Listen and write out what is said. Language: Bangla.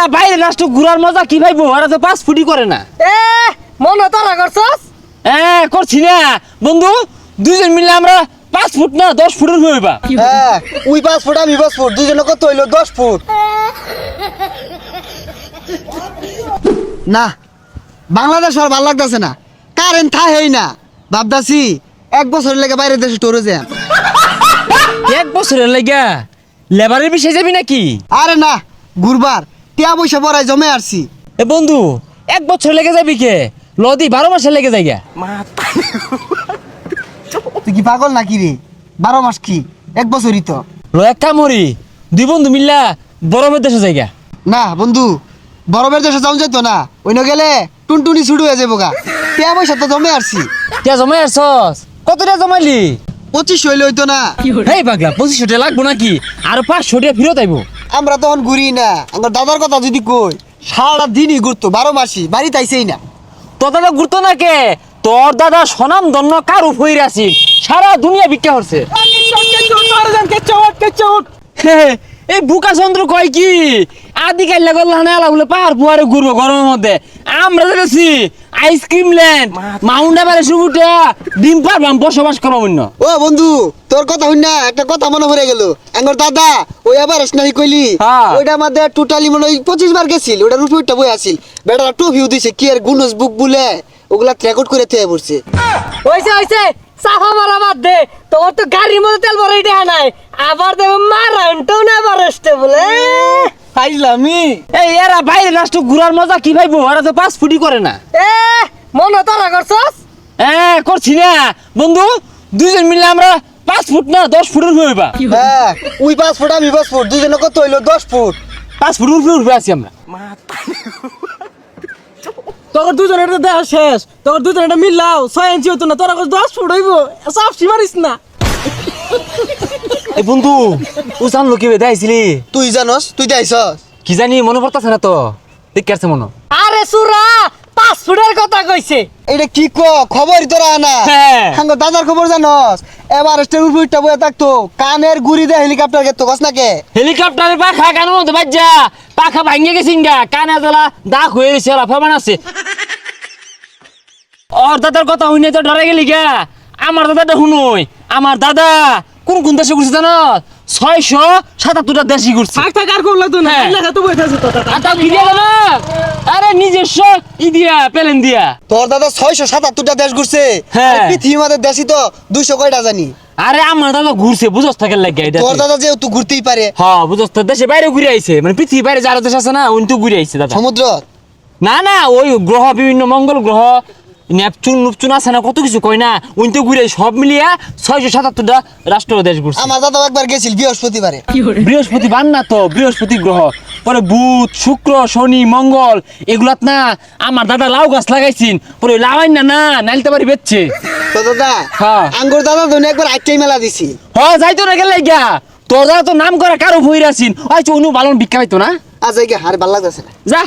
এরা বাইরে রাষ্ট্র ঘুরার মজা কি ভাইবো, ওরা তো 5 ফুটই করে না। মনে তারা করছস? করছি না বন্ধু, দুইজন মিলে আমরা 5 ফুট না 10 ফুটের হইবা। ওই 5 ফুট আমি 5 ফুট, দুজনে কত হইলো 10 ফুট। না বাংলাদেশ আর ভালো লাগতেছে না, কারেন্ট থাহেই না। ভাবতাছি 1 বছরের লেগে বাইরের দেশে টুরে যাই। 1 বছরের লাগা লেবারের বিষয়ে যাবি নাকি? আরে না, ঘুরবার টিয়া পয়সা পড়াই জমে আসছি। বন্ধু 1 বছর লেগে যাবি কে, লদি 12 মাসে লেগে যাই গা। তুই কি পাগল নাকি রে? 12 মাস কি 1 বছরই তো। এক কামড়ি 2 বন্ধু মিল্লা বরফের দেশে যাই গা। না বন্ধু, বরফের দেশে যাও যেত না, অন্য গেলে টুনটুনি ছুটু হয়ে যাবো গা। টিয়া পয়সা তো জমে আসছি। টিয়া জমাই আসছস? কত টাকা জমাইলি? 25 হইলে হইতো না। হেই পাগলা, 2500 টাকা লাগবো নাকি? আর 500 টাকা ফেরত আইবো। আমরা তখন ঘুরি না। আমার দাদার কথা যদি কই, সারা দিনই ঘুরতো, 12 মাসই বাড়িতে আইসেই না। তোর দাদা ঘুরতো না কে? তোর দাদা সনাম ধন্য কারু ফইর আছি, সারা দুনিয়া ভিক্ষা করছে। এই বুকা চন্দ্র কয় কি আদি কাইলা গল্লা না এলা বলে পাহাড় পুয়ারে ঘুরবো গরমের মধ্যে। আমরা দেখেছি আইসক্রিম ল্যান্ড, মাউন্ট এভারেস্ট উঠে ডিম পারবাম বসবাস করবো অন্য। ও বন্ধু, তোর কথা হই না, একটা কথা মনে পড়ে গেল। আমার দাদা ওই আবার স্নাহি কইলি, হ্যাঁ। ওইটা আমাদের টোটালি মনে হয় 25 বার গেছিল। ওটার উপরে একটা বই আছিল, বেটারা ট্রফিও দিছে, কি আর গুনস বুক বলে ওগুলা রেকর্ড করে থয়ে পড়ছে। হইছে সাফা মারা বাদ দে, তোর তো গাড়ির মধ্যে তেল ভরাই দেয়া নাই, আবার দেবে মারানটাও না বারসতে বলে। ফাইজলামি। এই এরা বাইরে রাষ্ট্র ঘুরার মজা কি ভাইবো, ওরা তো 5 ফুটই করে না। মনে তারা করছস? করছি না বন্ধু, দুইজন মিলে আমরা 5 ফুট না 10 ফুটের হইবা। ওই 5 ফুট আমি 5 ফুট, দুজনে কত হইলো 10 ফুট। 5 ফুটের উপরে উঠবে আছি আমরা। তোর দুজনের দেখা শেষ, তোর দুজনের মিললাও 6 ইঞ্চি হতো না, তোরা 10 ফুট হইব, সব সীমারিস না। এই বন্ধু ও জানলো কি দেখাইছিলি? তুই জানস, তুই যাইছস? কি জানি মনে পড়তাছে না তো, ঠিক আছে মনে। আরে সুরা 5 ফুটের কথা কইছে। এটা কি খবরই তোরা না? হাঙ্গ দাদার খবর জানস? এবার স্টের উপরটা বয়ে থাকতো, কানের গুড়ি দিয়ে হেলিকপ্টার গেতো, কস না কে? হেলিকপ্টারের পাখা কেন মতো বাজ্জা, পাখা ভাঙিয়ে গেছিন গা, কানে তোলা দাগ হয়ে গেছে, ফরমান আছে। ওর দাদার কথা হইনি তো ডরে গেলি গা। আমার দাদাটা শুনুই, আমার দাদা কোন কোন দেশে ঘুরছে জানো? 677টা দেশই ঘুরছে। থাক আর কোন লাগতো না, লেখা তো বইতে আছে তো দাদা। আর তাও কি দিয়া গেল? আরে নিজস্ব দিয়া প্লেন দিয়া। তোর দাদা 677টা দেশ ঘুরছে। হ্যাঁ। পৃথিবীর মধ্যে দেশই তো 200 কয়টা জানি। আরে আমার দাদা ঘুরছে, বুঝস থাকার লাগে এটা। তোর দাদা যেহেতু ঘুরতেই পারে। হ্যাঁ বুঝস তো, দেশে বাইরে ঘুরে আইছে, মানে পৃথিবীর বাইরে যারা দেশ আছে না ওই তো ঘুরে আইছে দাদা। সমুদ্র? না না, ওই গ্রহ বিভিন্ন মঙ্গল গ্রহ, নেপচুন আছে না, কত কিছু কয় না, ওই তো ঘুরে সব মিলিয়া 677টা রাষ্ট্র দেশ ঘুরছে। আমার দাদা একবার গেছিল বৃহস্পতিবারে। বৃহস্পতিবার না তো, বৃহস্পতি গ্রহ, পরে বুধ শুক্র শনি মঙ্গল এগুলাত না আমার দাদা লাউ গাছ লাগাইছিন, পরে লাগাই না না নাইলতে পারি বেচছে। তো দাদা হ্যাঁ। আঙ্গুর দাদা ধরে একবার আইটাই মেলা দিছি। হ্যাঁ যাইতো না গেলে গিয়া, তোর দাদা তো নাম করা কারো ভইরা আছিন, ওই চুনু বালন ভিক্ষা পাইতো না। আজ এই হার ভাল লাগতেছে না। যা